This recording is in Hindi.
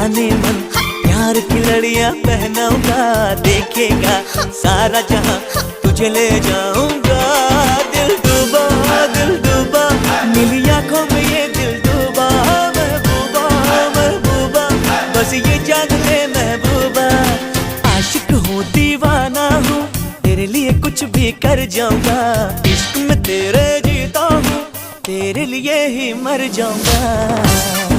जाने मन, प्यार की लड़ियां पहनाऊंगा, देखेगा सारा जहां, तुझे ले जाऊंगा। दिल डूबा मिली आंखों में ये दिल डूबा, महबूबा महबूबा बस ये जान ले महबूबा। आशिक हूँ दीवाना हूँ, तेरे लिए कुछ भी कर जाऊंगा, इश्क में तेरे जीता हूँ, तेरे लिए ही मर जाऊंगा।